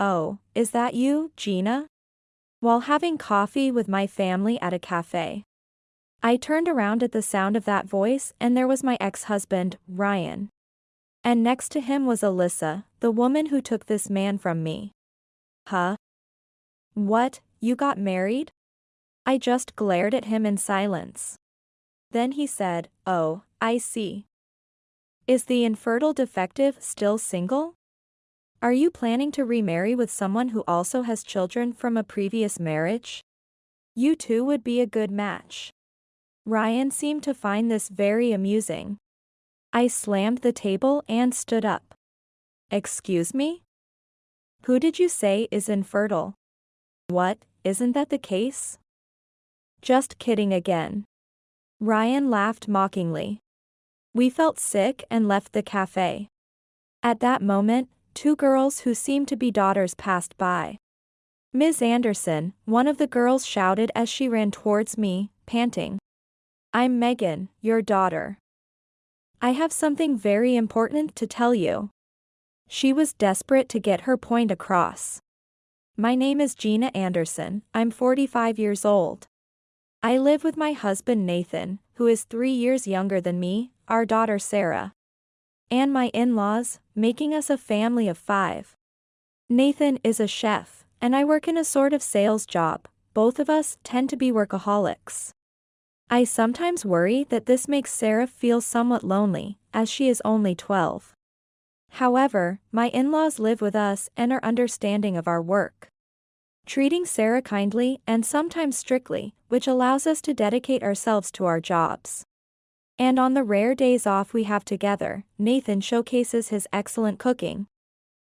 "Oh, is that you, Gina?" while having coffee with my family at a cafe. I turned around at the sound of that voice and there was my ex-husband, Ryan. And next to him was Alyssa, the woman who took this man from me. Huh? What, you got married? I just glared at him in silence. Then he said, "Oh, I see. Is the infertile defective still single? Are you planning to remarry with someone who also has children from a previous marriage? You two would be a good match." Ryan seemed to find this very amusing. I slammed the table and stood up. "Excuse me? Who did you say is infertile? What, isn't that the case?" "Just kidding again." Ryan laughed mockingly. We felt sick and left the cafe. At that moment, two girls who seemed to be daughters passed by. "Ms. Anderson," one of the girls shouted as she ran towards me, panting. "I'm Megan, your daughter. I have something very important to tell you." She was desperate to get her point across. "My name is Gina Anderson, I'm 45 years old. I live with my husband Nathan, who is 3 years younger than me, our daughter Sarah, and my in-laws, making us a family of 5. Nathan is a chef, and I work in a sort of sales job. Both of us tend to be workaholics. I sometimes worry that this makes Sarah feel somewhat lonely, as she is only 12. However, my in-laws live with us and are understanding of our work, treating Sarah kindly and sometimes strictly, which allows us to dedicate ourselves to our jobs. And on the rare days off we have together, Nathan showcases his excellent cooking.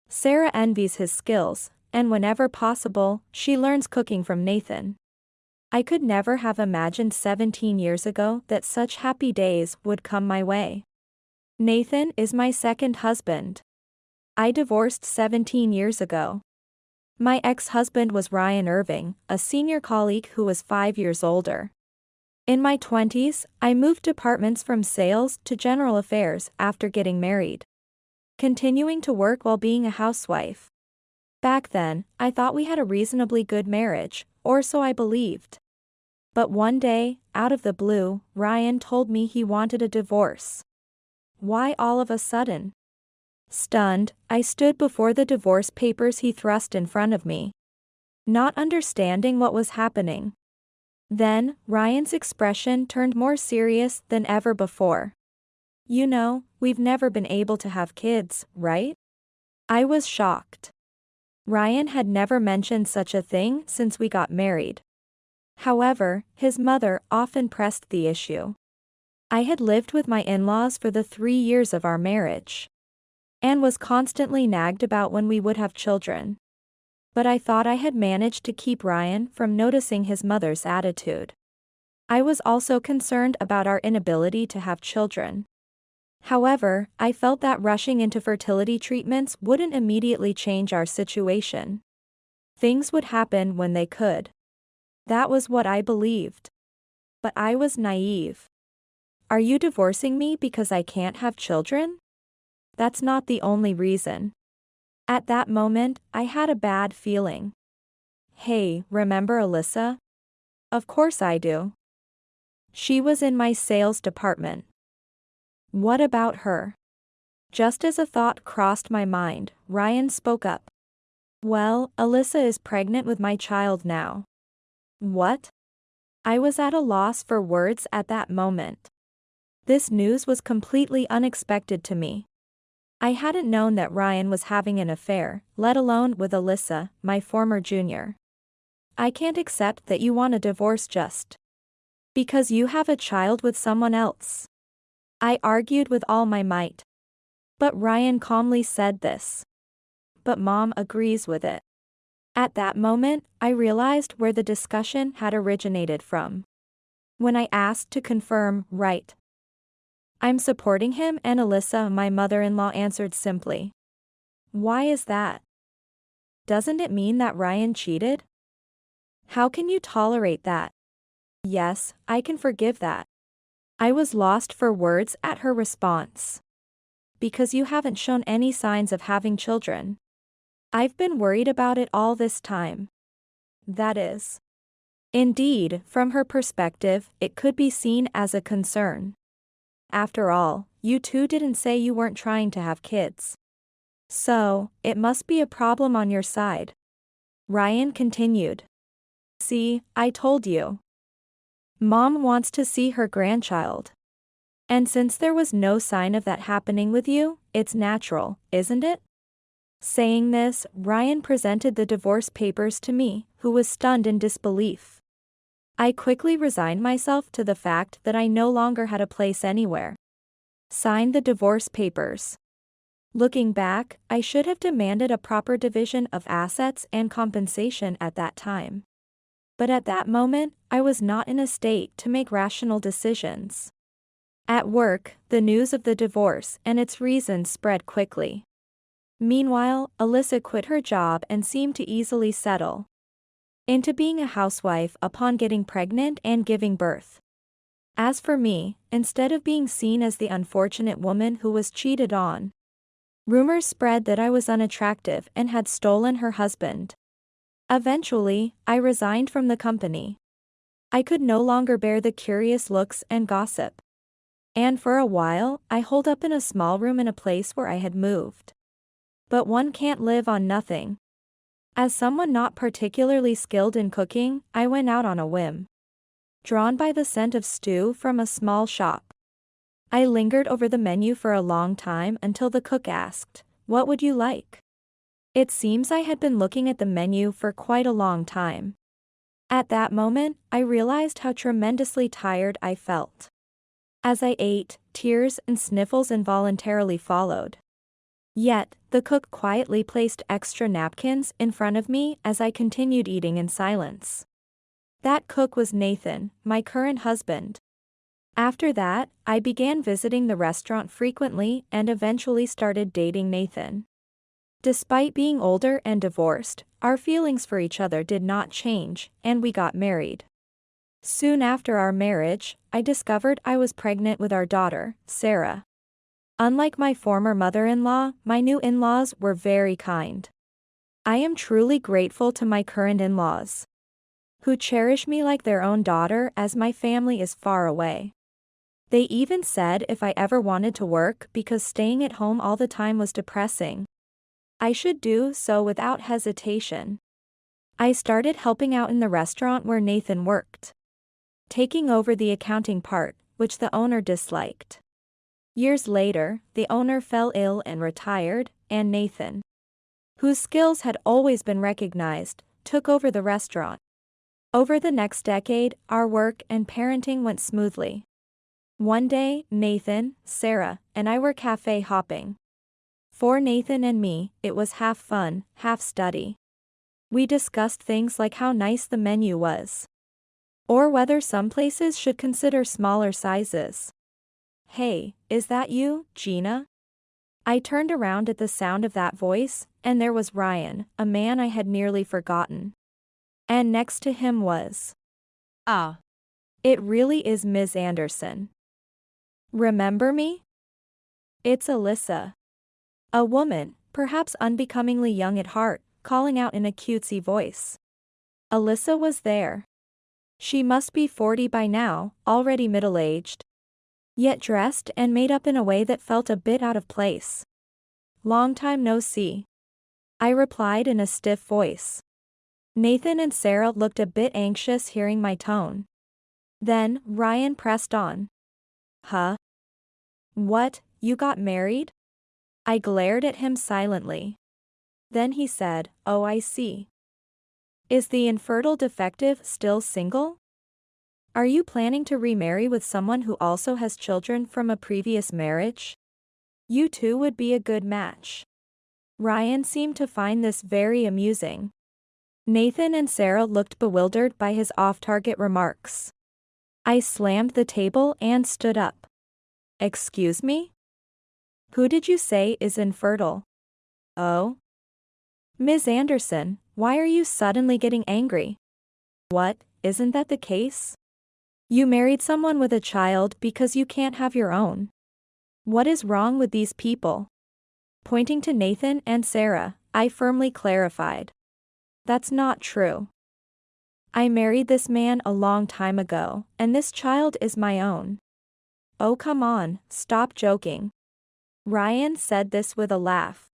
Sarah envies his skills, and whenever possible, she learns cooking from Nathan. I could never have imagined 17 years ago that such happy days would come my way. Nathan is my second husband. I divorced 17 years ago. My ex-husband was Ryan Irving, a senior colleague who was 5 years older. In my 20s, I moved departments from sales to general affairs after getting married, continuing to work while being a housewife. Back then, I thought we had a reasonably good marriage, or so I believed. But one day, out of the blue, Ryan told me he wanted a divorce. Why all of a sudden? Stunned, I stood before the divorce papers he thrust in front of me, not understanding what was happening. Then, Ryan's expression turned more serious than ever before. "You know, we've never been able to have kids, right?" I was shocked. Ryan had never mentioned such a thing since we got married. However, his mother often pressed the issue. I had lived with my in-laws for the 3 years of our marriage, and was constantly nagged about when we would have children. But I thought I had managed to keep Ryan from noticing his mother's attitude. I was also concerned about our inability to have children. However, I felt that rushing into fertility treatments wouldn't immediately change our situation. Things would happen when they could. That was what I believed. But I was naive. "Are you divorcing me because I can't have children?" "That's not the only reason." At that moment, I had a bad feeling. "Hey, remember Alyssa?" "Of course I do. She was in my sales department." "What about her?" Just as a thought crossed my mind, Ryan spoke up. "Well, Alyssa is pregnant with my child now." "What?" I was at a loss for words at that moment. This news was completely unexpected to me. I hadn't known that Ryan was having an affair, let alone with Alyssa, my former junior. "I can't accept that you want a divorce just because you have a child with someone else," I argued with all my might. But Ryan calmly said this. "But Mom agrees with it." At that moment, I realized where the discussion had originated from. When I asked to confirm, "Right, I'm supporting him," and Alyssa, my mother-in-law, answered simply, "Why is that? Doesn't it mean that Ryan cheated? How can you tolerate that?" "Yes, I can forgive that." I was lost for words at her response. "Because you haven't shown any signs of having children." I've been worried about it all this time. That is. Indeed, from her perspective, it could be seen as a concern. After all, you two didn't say you weren't trying to have kids. So, it must be a problem on your side. Ryan continued. See, I told you. Mom wants to see her grandchild. And since there was no sign of that happening with you, it's natural, isn't it? Saying this, Ryan presented the divorce papers to me, who was stunned in disbelief. I quickly resigned myself to the fact that I no longer had a place anywhere. Signed the divorce papers. Looking back, I should have demanded a proper division of assets and compensation at that time. But at that moment, I was not in a state to make rational decisions. At work, the news of the divorce and its reasons spread quickly. Meanwhile, Alyssa quit her job and seemed to easily settle into being a housewife upon getting pregnant and giving birth. As for me, instead of being seen as the unfortunate woman who was cheated on, rumors spread that I was unattractive and had stolen her husband. Eventually, I resigned from the company. I could no longer bear the curious looks and gossip. And for a while, I holed up in a small room in a place where I had moved. But one can't live on nothing. As someone not particularly skilled in cooking, I went out on a whim. Drawn by the scent of stew from a small shop, I lingered over the menu for a long time until the cook asked, "What would you like?" It seems I had been looking at the menu for quite a long time. At that moment, I realized how tremendously tired I felt. As I ate, tears and sniffles involuntarily followed. Yet, the cook quietly placed extra napkins in front of me as I continued eating in silence. That cook was Nathan, my current husband. After that, I began visiting the restaurant frequently and eventually started dating Nathan. Despite being older and divorced, our feelings for each other did not change, and we got married. Soon after our marriage, I discovered I was pregnant with our daughter, Sarah. Unlike my former mother-in-law, my new in-laws were very kind. I am truly grateful to my current in-laws, who cherish me like their own daughter as my family is far away. They even said if I ever wanted to work because staying at home all the time was depressing, I should do so without hesitation. I started helping out in the restaurant where Nathan worked, taking over the accounting part, which the owner disliked. Years later, the owner fell ill and retired, and Nathan, whose skills had always been recognized, took over the restaurant. Over the next decade, our work and parenting went smoothly. One day, Nathan, Sarah, and I were cafe hopping. For Nathan and me, it was half fun, half study. We discussed things like how nice the menu was, or whether some places should consider smaller sizes. "Hey, is that you, Gina?" I turned around at the sound of that voice, and there was Ryan, a man I had nearly forgotten. And next to him was, "Ah, it really is Ms. Anderson. Remember me? It's Alyssa." A woman, perhaps unbecomingly young at heart, calling out in a cutesy voice. Alyssa was there. She must be 40 by now, already middle-aged, yet dressed and made up in a way that felt a bit out of place. "Long time no see," I replied in a stiff voice. Nathan and Sarah looked a bit anxious hearing my tone. Then, Ryan pressed on. "Huh? What, you got married?" I glared at him silently. Then he said, "Oh, I see. Is the infertile defective still single? Are you planning to remarry with someone who also has children from a previous marriage? You two would be a good match." Ryan seemed to find this very amusing. Nathan and Sarah looked bewildered by his off-target remarks. I slammed the table and stood up. "Excuse me? Who did you say is infertile?" "Oh? Ms. Anderson, why are you suddenly getting angry? What, isn't that the case? You married someone with a child because you can't have your own. What is wrong with these people?" Pointing to Nathan and Sarah, I firmly clarified. That's not true. I married this man a long time ago, and this child is my own. Oh come on, stop joking. Ryan said this with a laugh.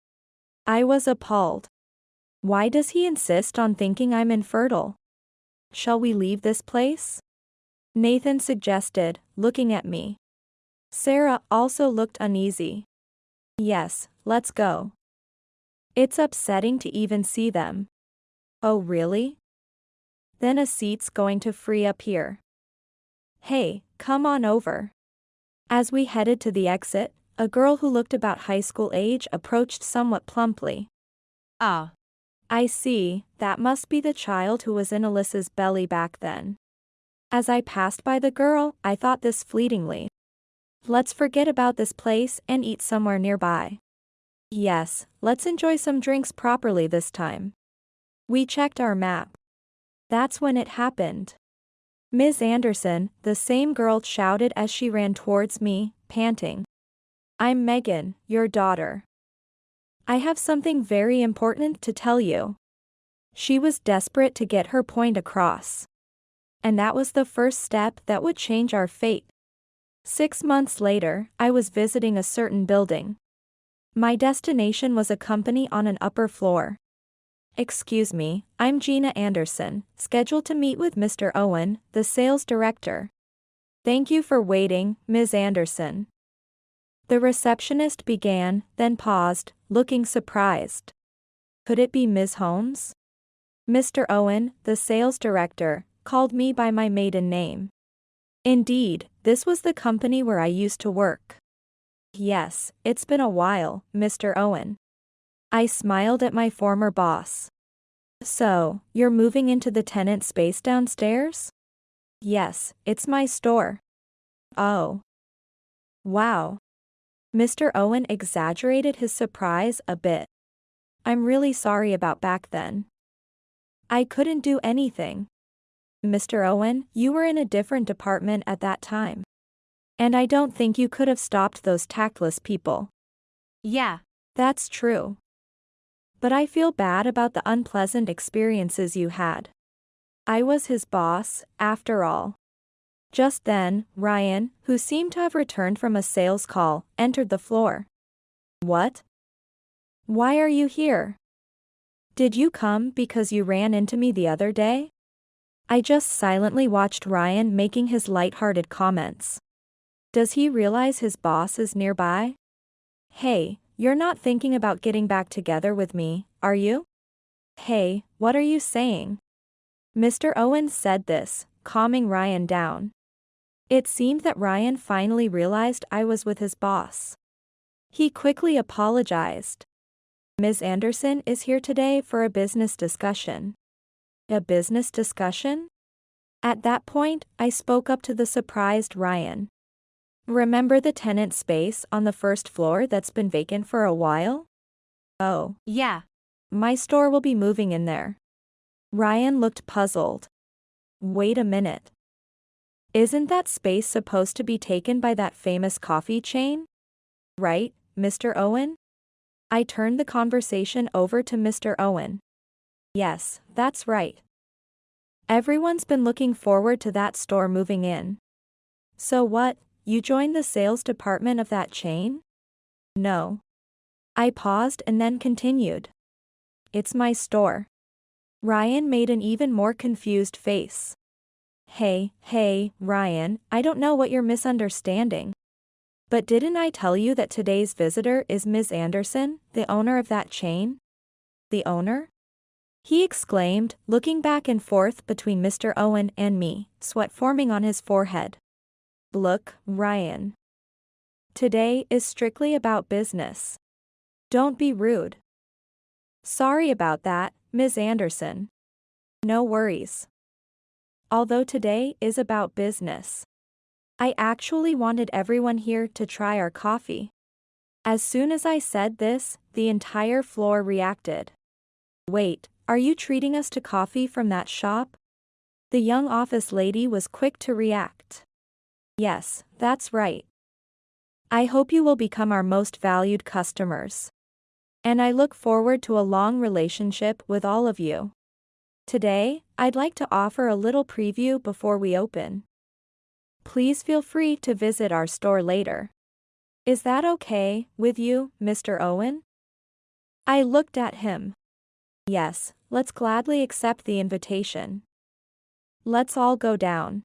I was appalled. Why does he insist on thinking I'm infertile? Shall we leave this place? Nathan suggested, looking at me. Sarah also looked uneasy. Yes, let's go. It's upsetting to even see them. Oh really? Then a seat's going to free up here. Hey, come on over. As we headed to the exit, a girl who looked about high school age approached somewhat plumply. Ah. I see, that must be the child who was in Alyssa's belly back then. As I passed by the girl, I thought this fleetingly. Let's forget about this place and eat somewhere nearby. Yes, let's enjoy some drinks properly this time. We checked our map. That's when it happened. Ms. Anderson, the same girl, shouted as she ran towards me, panting. I'm Megan, your daughter. I have something very important to tell you. She was desperate to get her point across. And that was the first step that would change our fate. 6 months later, I was visiting a certain building. My destination was a company on an upper floor. Excuse me, I'm Gina Anderson, scheduled to meet with Mr. Owen, the sales director. Thank you for waiting, Ms. Anderson. The receptionist began, then paused, looking surprised. Could it be Ms. Holmes? Mr. Owen, the sales director, called me by my maiden name. Indeed, this was the company where I used to work. Yes, it's been a while, Mr. Owen. I smiled at my former boss. So, you're moving into the tenant space downstairs? Yes, it's my store. Oh. Wow. Mr. Owen exaggerated his surprise a bit. I'm really sorry about back then. I couldn't do anything. Mr. Owen, you were in a different department at that time. And I don't think you could have stopped those tactless people. Yeah. That's true. But I feel bad about the unpleasant experiences you had. I was his boss, after all. Just then, Ryan, who seemed to have returned from a sales call, entered the floor. What? Why are you here? Did you come because you ran into me the other day? I just silently watched Ryan making his light-hearted comments. Does he realize his boss is nearby? Hey, you're not thinking about getting back together with me, are you? Hey, what are you saying? Mr. Owen said this, calming Ryan down. It seemed that Ryan finally realized I was with his boss. He quickly apologized. Ms. Anderson is here today for a business discussion. A business discussion? At that point, I spoke up to the surprised Ryan. Remember the tenant space on the first floor that's been vacant for a while? Oh. Yeah. My store will be moving in there. Ryan looked puzzled. Wait a minute. Isn't that space supposed to be taken by that famous coffee chain? Right, Mr. Owen? I turned the conversation over to Mr. Owen. Yes, that's right. Everyone's been looking forward to that store moving in. So what, you joined the sales department of that chain? No. I paused and then continued. It's my store. Ryan made an even more confused face. Hey, Ryan, I don't know what you're misunderstanding. But didn't I tell you that today's visitor is Ms. Anderson, the owner of that chain? The owner? He exclaimed, looking back and forth between Mr. Owen and me, sweat forming on his forehead. Look, Ryan. Today is strictly about business. Don't be rude. Sorry about that, Ms. Anderson. No worries. Although today is about business. I actually wanted everyone here to try our coffee. As soon as I said this, the entire floor reacted. Wait, are you treating us to coffee from that shop? The young office lady was quick to react. Yes, that's right. I hope you will become our most valued customers. And I look forward to a long relationship with all of you. Today, I'd like to offer a little preview before we open. Please feel free to visit our store later. Is that okay with you, Mr. Owen? I looked at him. Yes, let's gladly accept the invitation. Let's all go down.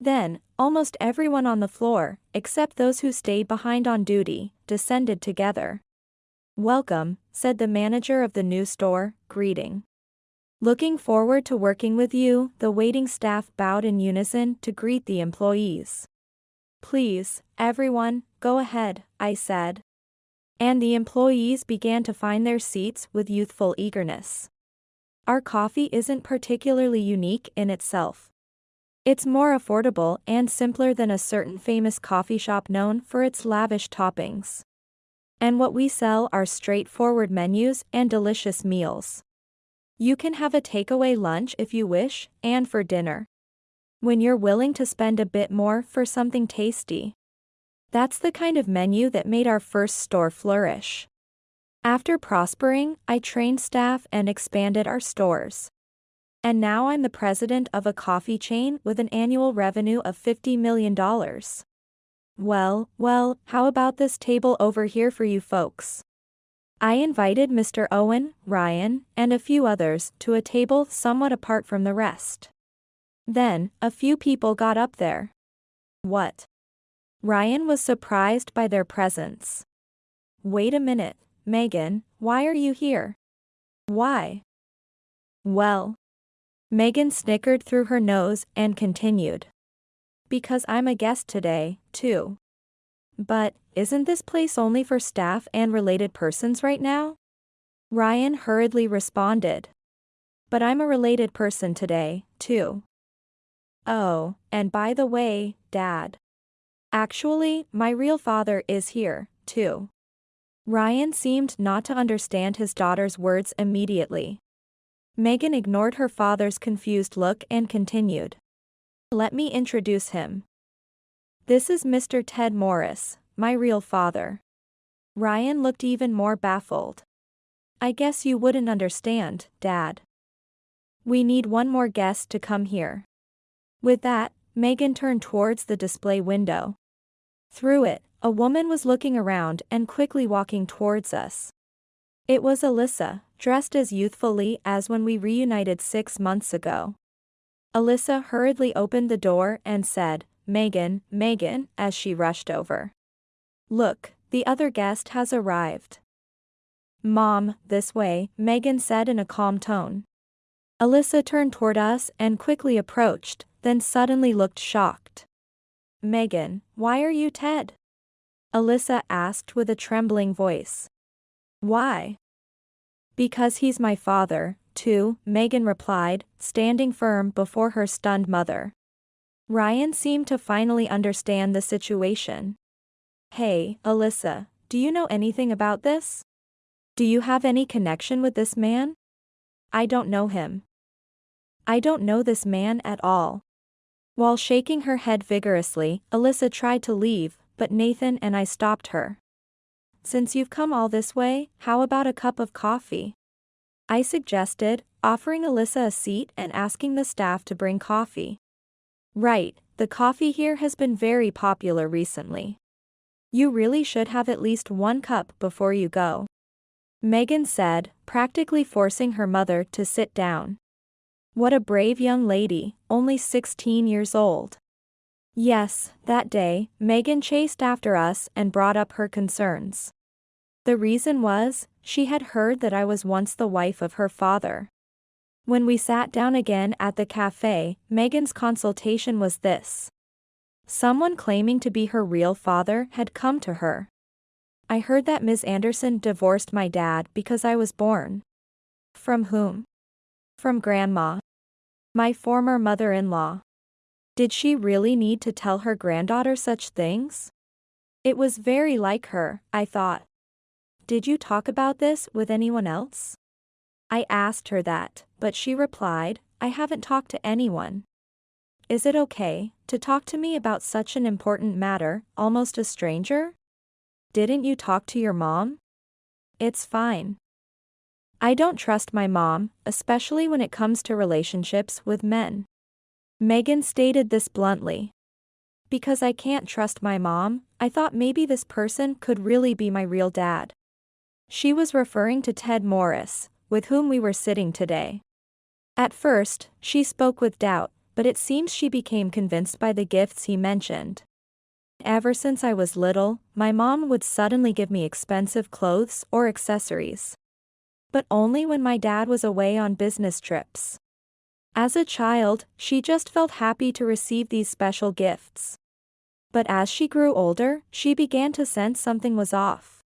Then, almost everyone on the floor, except those who stayed behind on duty, descended together. Welcome, said the manager of the new store, greeting. Looking forward to working with you, the waiting staff bowed in unison to greet the employees. Please, everyone, go ahead, I said. And the employees began to find their seats with youthful eagerness. Our coffee isn't particularly unique in itself. It's more affordable and simpler than a certain famous coffee shop known for its lavish toppings. And what we sell are straightforward menus and delicious meals. You can have a takeaway lunch if you wish, and for dinner. When you're willing to spend a bit more for something tasty. That's the kind of menu that made our first store flourish. After prospering, I trained staff and expanded our stores. And now I'm the president of a coffee chain with an annual revenue of $50 million. Well, how about this table over here for you folks? I invited Mr. Owen, Ryan, and a few others to a table somewhat apart from the rest. Then, a few people got up there. What? Ryan was surprised by their presence. Wait a minute, Megan, why are you here? Why? Well. Megan snickered through her nose and continued. Because I'm a guest today, too. But, isn't this place only for staff and related persons right now? Ryan hurriedly responded. But I'm a related person today, too. Oh, and by the way, Dad. Actually, my real father is here, too. Ryan seemed not to understand his daughter's words immediately. Megan ignored her father's confused look and continued. Let me introduce him. This is Mr. Ted Morris, my real father. Ryan looked even more baffled. I guess you wouldn't understand, Dad. We need one more guest to come here. With that, Megan turned towards the display window. Through it, a woman was looking around and quickly walking towards us. It was Alyssa, dressed as youthfully as when we reunited 6 months ago. Alyssa hurriedly opened the door and said, Megan, as she rushed over. Look, the other guest has arrived. Mom, this way, Megan said in a calm tone. Alyssa turned toward us and quickly approached, then suddenly looked shocked. Megan, why are you Ted? Alyssa asked with a trembling voice. Why? Because he's my father, too, Megan replied, standing firm before her stunned mother. Ryan seemed to finally understand the situation. Hey, Alyssa, do you know anything about this? Do you have any connection with this man? I don't know him. I don't know this man at all. While shaking her head vigorously, Alyssa tried to leave, but Nathan and I stopped her. Since you've come all this way, how about a cup of coffee? I suggested, offering Alyssa a seat and asking the staff to bring coffee. Right, the coffee here has been very popular recently. You really should have at least 1 cup before you go. Megan said, practically forcing her mother to sit down. What a brave young lady, only 16 years old. Yes, that day, Megan chased after us and brought up her concerns. The reason was, she had heard that I was once the wife of her father. When we sat down again at the cafe, Megan's consultation was this. Someone claiming to be her real father had come to her. I heard that Ms. Anderson divorced my dad because I was born. From whom? From Grandma. My former mother-in-law. Did she really need to tell her granddaughter such things? It was very like her, I thought. Did you talk about this with anyone else? I asked her that, but she replied, I haven't talked to anyone. Is it okay to talk to me about such an important matter, almost a stranger? Didn't you talk to your mom? It's fine. I don't trust my mom, especially when it comes to relationships with men. Megan stated this bluntly. Because I can't trust my mom, I thought maybe this person could really be my real dad. She was referring to Ted Morris, with whom we were sitting today. At first, she spoke with doubt, but it seems she became convinced by the gifts he mentioned. Ever since I was little, my mom would suddenly give me expensive clothes or accessories. But only when my dad was away on business trips. As a child, she just felt happy to receive these special gifts. But as she grew older, she began to sense something was off.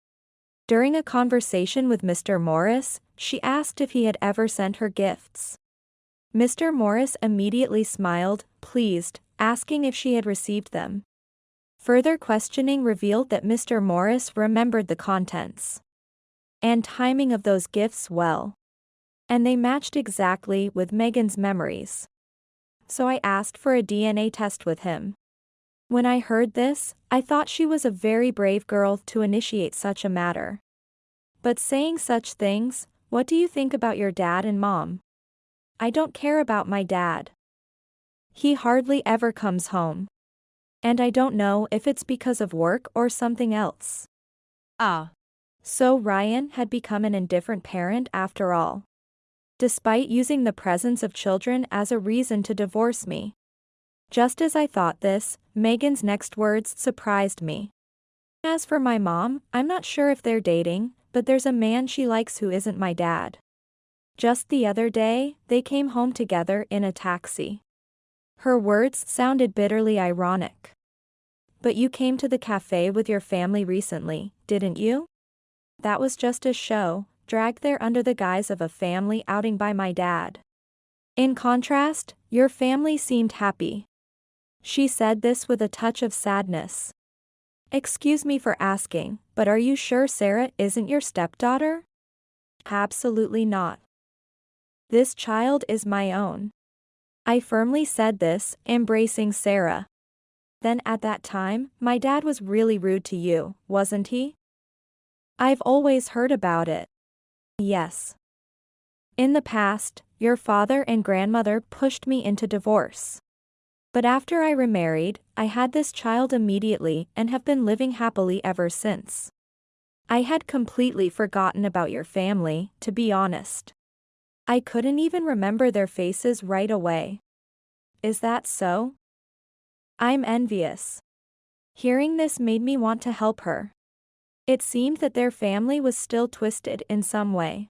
During a conversation with Mr. Morris, she asked if he had ever sent her gifts. Mr. Morris immediately smiled, pleased, asking if she had received them. Further questioning revealed that Mr. Morris remembered the contents and timing of those gifts well. And they matched exactly with Megan's memories. So I asked for a DNA test with him. When I heard this, I thought she was a very brave girl to initiate such a matter. But saying such things, what do you think about your dad and mom? I don't care about my dad. He hardly ever comes home. And I don't know if it's because of work or something else. So Ryan had become an indifferent parent after all. Despite using the presence of children as a reason to divorce me. Just as I thought this, Megan's next words surprised me. As for my mom, I'm not sure if they're dating, but there's a man she likes who isn't my dad. Just the other day, they came home together in a taxi. Her words sounded bitterly ironic. But you came to the cafe with your family recently, didn't you? That was just a show, dragged there under the guise of a family outing by my dad. In contrast, your family seemed happy. She said this with a touch of sadness. Excuse me for asking, but are you sure Sarah isn't your stepdaughter? Absolutely not. This child is my own. I firmly said this, embracing Sarah. Then at that time, my dad was really rude to you, wasn't he? I've always heard about it. Yes. In the past, your father and grandmother pushed me into divorce. But after I remarried, I had this child immediately and have been living happily ever since. I had completely forgotten about your family, to be honest. I couldn't even remember their faces right away. Is that so? I'm envious. Hearing this made me want to help her. It seemed that their family was still twisted in some way.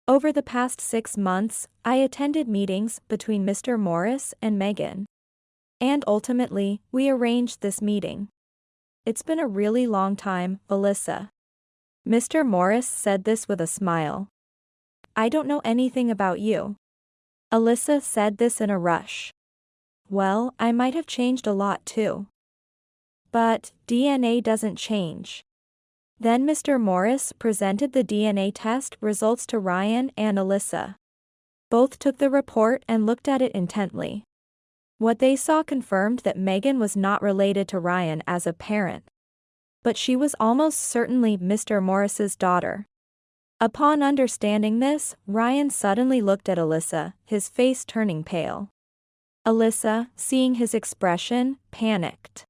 Over the past 6 months, I attended meetings between Mr. Morris and Megan. And ultimately, we arranged this meeting. It's been a really long time, Alyssa. Mr. Morris said this with a smile. I don't know anything about you. Alyssa said this in a rush. Well, I might have changed a lot too. But DNA doesn't change. Then Mr. Morris presented the DNA test results to Ryan and Alyssa. Both took the report and looked at it intently. What they saw confirmed that Megan was not related to Ryan as a parent. But she was almost certainly Mr. Morris's daughter. Upon understanding this, Ryan suddenly looked at Alyssa, his face turning pale. Alyssa, seeing his expression, panicked.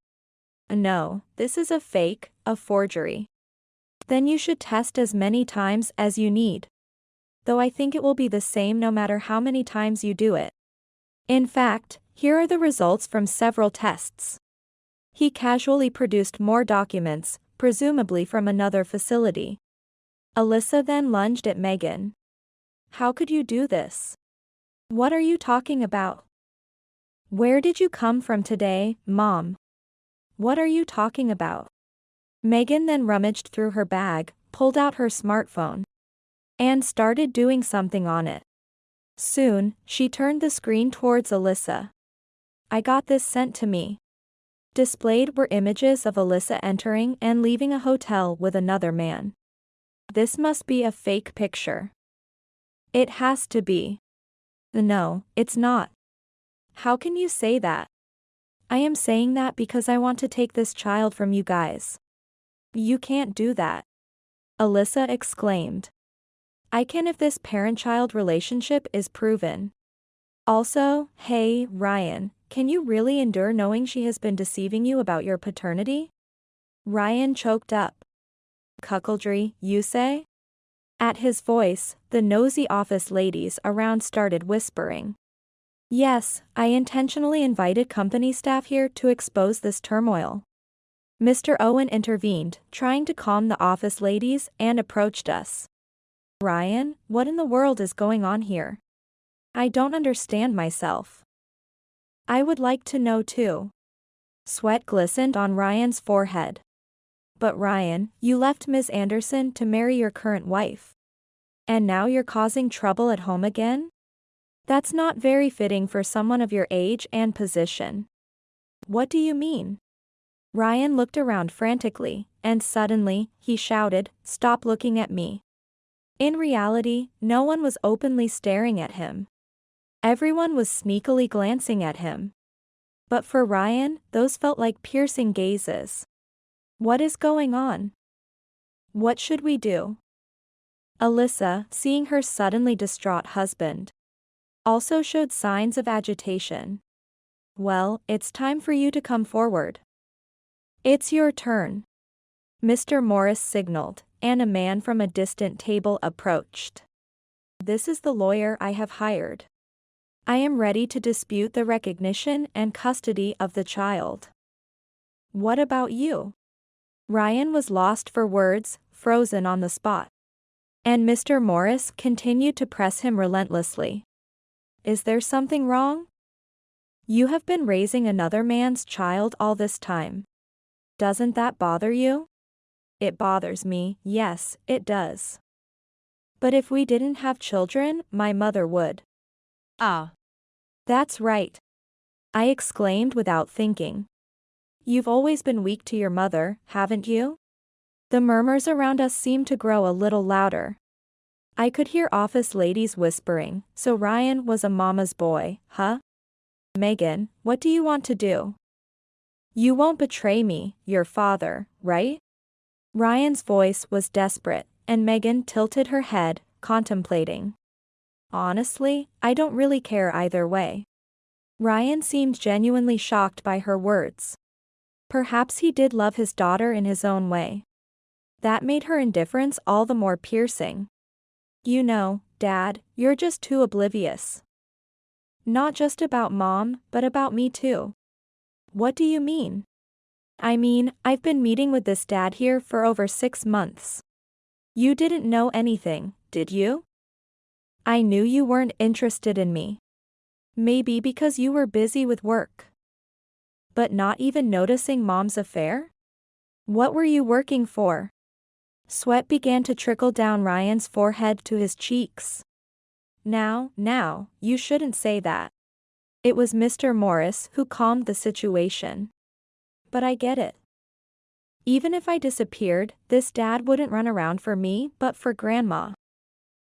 No, this is a fake, a forgery. Then you should test as many times as you need. Though I think it will be the same no matter how many times you do it. In fact, here are the results from several tests. He casually produced more documents, presumably from another facility. Alyssa then lunged at Megan. How could you do this? What are you talking about? Where did you come from today, Mom? What are you talking about? Megan then rummaged through her bag, pulled out her smartphone, and started doing something on it. Soon, she turned the screen towards Alyssa. I got this sent to me. Displayed were images of Alyssa entering and leaving a hotel with another man. This must be a fake picture. It has to be. No, it's not. How can you say that? I am saying that because I want to take this child from you guys. You can't do that. Alyssa exclaimed. I can if this parent-child relationship is proven. Also, hey, Ryan, can you really endure knowing she has been deceiving you about your paternity? Ryan choked up. Cuckoldry, you say? At his voice, the nosy office ladies around started whispering. Yes, I intentionally invited company staff here to expose this turmoil. Mr. Owen intervened, trying to calm the office ladies, and approached us. Ryan, what in the world is going on here? I don't understand myself. I would like to know too. Sweat glistened on Ryan's forehead. But Ryan, you left Ms. Anderson to marry your current wife. And now you're causing trouble at home again? That's not very fitting for someone of your age and position. What do you mean? Ryan looked around frantically, and suddenly, he shouted, "Stop looking at me." In reality, no one was openly staring at him. Everyone was sneakily glancing at him. But for Ryan, those felt like piercing gazes. What is going on? What should we do? Alyssa, seeing her suddenly distraught husband, also showed signs of agitation. Well, it's time for you to come forward. It's your turn. Mr. Morris signaled, and a man from a distant table approached. This is the lawyer I have hired. I am ready to dispute the recognition and custody of the child. What about you? Ryan was lost for words, frozen on the spot. And Mr. Morris continued to press him relentlessly. Is there something wrong? You have been raising another man's child all this time. Doesn't that bother you? It bothers me, yes, it does. But if we didn't have children, my mother would. Ah. That's right. I exclaimed without thinking. You've always been weak to your mother, haven't you? The murmurs around us seemed to grow a little louder. I could hear office ladies whispering, so Ryan was a mama's boy, huh? Megan, what do you want to do? You won't betray me, your father, right? Ryan's voice was desperate, and Megan tilted her head, contemplating. Honestly, I don't really care either way. Ryan seemed genuinely shocked by her words. Perhaps he did love his daughter in his own way. That made her indifference all the more piercing. You know, Dad, you're just too oblivious. Not just about Mom, but about me too. What do you mean? I mean, I've been meeting with this dad here for over 6 months. You didn't know anything, did you? I knew you weren't interested in me. Maybe because you were busy with work. But not even noticing Mom's affair? What were you working for? Sweat began to trickle down Ryan's forehead to his cheeks. Now, you shouldn't say that. It was Mr. Morris who calmed the situation. But I get it. Even if I disappeared, this dad wouldn't run around for me but for Grandma.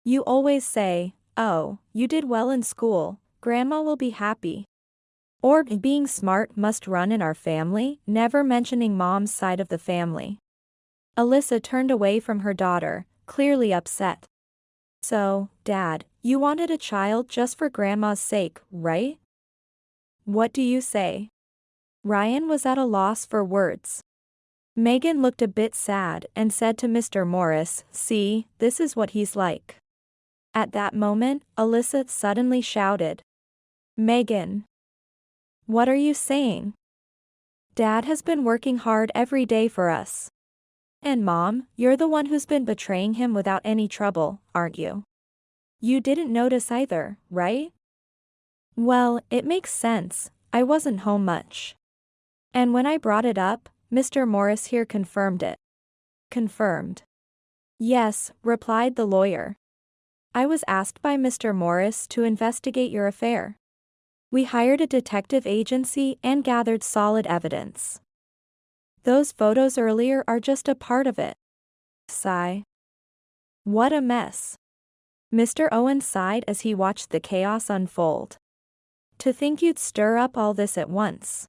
You always say, oh, you did well in school, Grandma will be happy. Or being smart must run in our family, never mentioning Mom's side of the family. Alyssa turned away from her daughter, clearly upset. So, Dad, you wanted a child just for Grandma's sake, right? What do you say? Ryan was at a loss for words. Megan looked a bit sad and said to Mr. Morris, see, this is what he's like. At that moment, Alyssa suddenly shouted. Megan! What are you saying? Dad has been working hard every day for us. And Mom, you're the one who's been betraying him without any trouble, aren't you? You didn't notice either, right? Well, it makes sense, I wasn't home much. And when I brought it up, Mr. Morris here confirmed it. Confirmed. Yes, replied the lawyer. I was asked by Mr. Morris to investigate your affair. We hired a detective agency and gathered solid evidence. Those photos earlier are just a part of it. Sigh. What a mess. Mr. Owen sighed as he watched the chaos unfold. To think you'd stir up all this at once.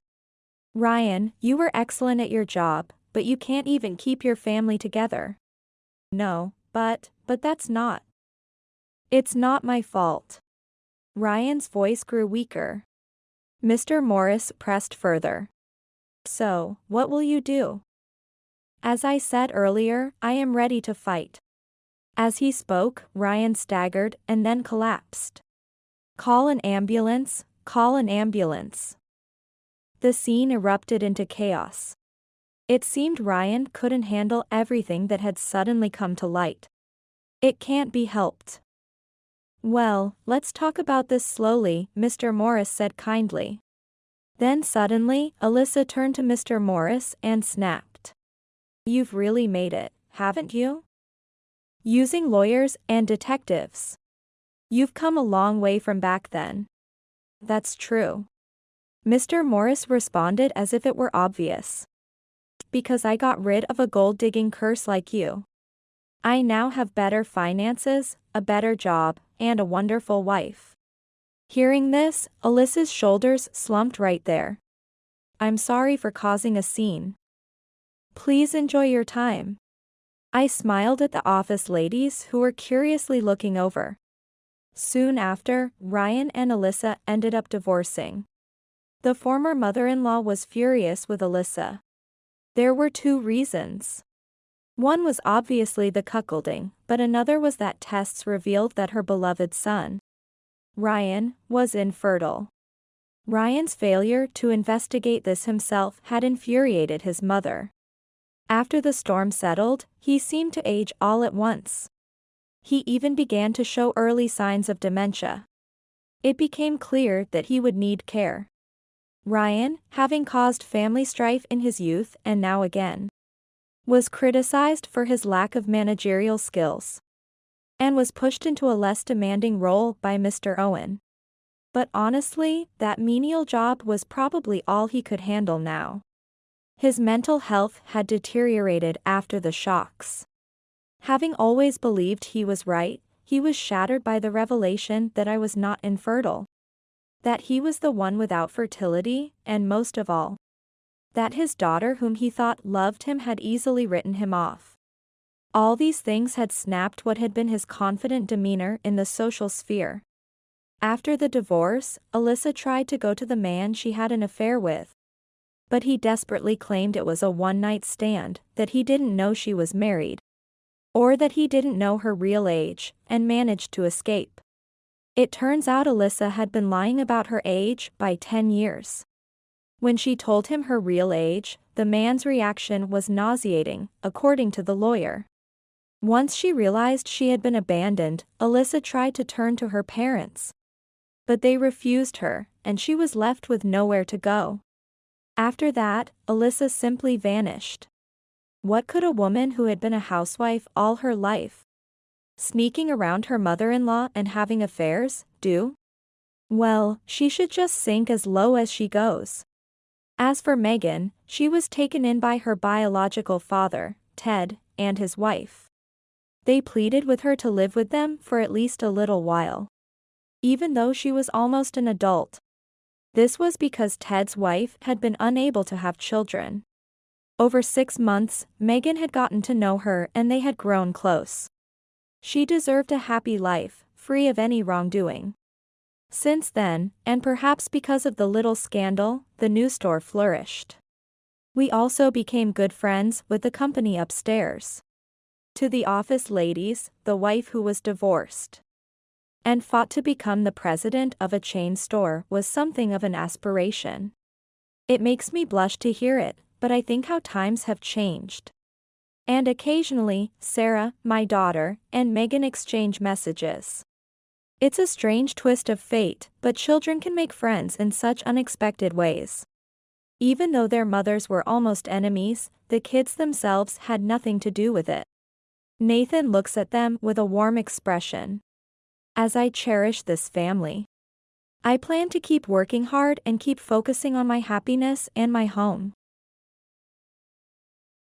Ryan, you were excellent at your job, but you can't even keep your family together. No, but that's not. It's not my fault. Ryan's voice grew weaker. Mr. Morris pressed further. So, what will you do? As I said earlier, I am ready to fight. As he spoke, Ryan staggered and then collapsed. Call an ambulance, call an ambulance. The scene erupted into chaos. It seemed Ryan couldn't handle everything that had suddenly come to light. It can't be helped. Well, let's talk about this slowly, Mr. Morris said kindly. Then suddenly, Alyssa turned to Mr. Morris and snapped. You've really made it, haven't you? Using lawyers and detectives. You've come a long way from back then. That's true. Mr. Morris responded as if it were obvious. Because I got rid of a gold-digging curse like you. I now have better finances, a better job, and a wonderful wife. Hearing this, Alyssa's shoulders slumped right there. I'm sorry for causing a scene. Please enjoy your time. I smiled at the office ladies who were curiously looking over. Soon after, Ryan and Alyssa ended up divorcing. The former mother-in-law was furious with Alyssa. There were two reasons. One was obviously the cuckolding, but another was that tests revealed that her beloved son, Ryan, was infertile. Ryan's failure to investigate this himself had infuriated his mother. After the storm settled, he seemed to age all at once. He even began to show early signs of dementia. It became clear that he would need care. Ryan, having caused family strife in his youth and now again, was criticized for his lack of managerial skills, and was pushed into a less demanding role by Mr. Owen. But honestly, that menial job was probably all he could handle now. His mental health had deteriorated after the shocks. Having always believed he was right, he was shattered by the revelation that I was not infertile. That he was the one without fertility, and most of all, that his daughter whom he thought loved him had easily written him off. All these things had snapped what had been his confident demeanor in the social sphere. After the divorce, Alyssa tried to go to the man she had an affair with. But he desperately claimed it was a one-night stand, that he didn't know she was married, or that he didn't know her real age, and managed to escape. It turns out Alyssa had been lying about her age by 10 years. When she told him her real age, the man's reaction was nauseating, according to the lawyer. Once she realized she had been abandoned, Alyssa tried to turn to her parents. But they refused her, and she was left with nowhere to go. After that, Alyssa simply vanished. What could a woman who had been a housewife all her life, sneaking around her mother-in-law and having affairs, do? Well, she should just sink as low as she goes. As for Megan, she was taken in by her biological father, Ted, and his wife. They pleaded with her to live with them for at least a little while, even though she was almost an adult. This was because Ted's wife had been unable to have children. Over 6 months, Megan had gotten to know her and they had grown close. She deserved a happy life, free of any wrongdoing. Since then, and perhaps because of the little scandal, the new store flourished. We also became good friends with the company upstairs. To the office ladies, the wife who was divorced and fought to become the president of a chain store was something of an aspiration. It makes me blush to hear it, but I think how times have changed. And occasionally, Sarah, my daughter, and Megan exchange messages. It's a strange twist of fate, but children can make friends in such unexpected ways. Even though their mothers were almost enemies, the kids themselves had nothing to do with it. Nathan looks at them with a warm expression. As I cherish this family, I plan to keep working hard and keep focusing on my happiness and my home.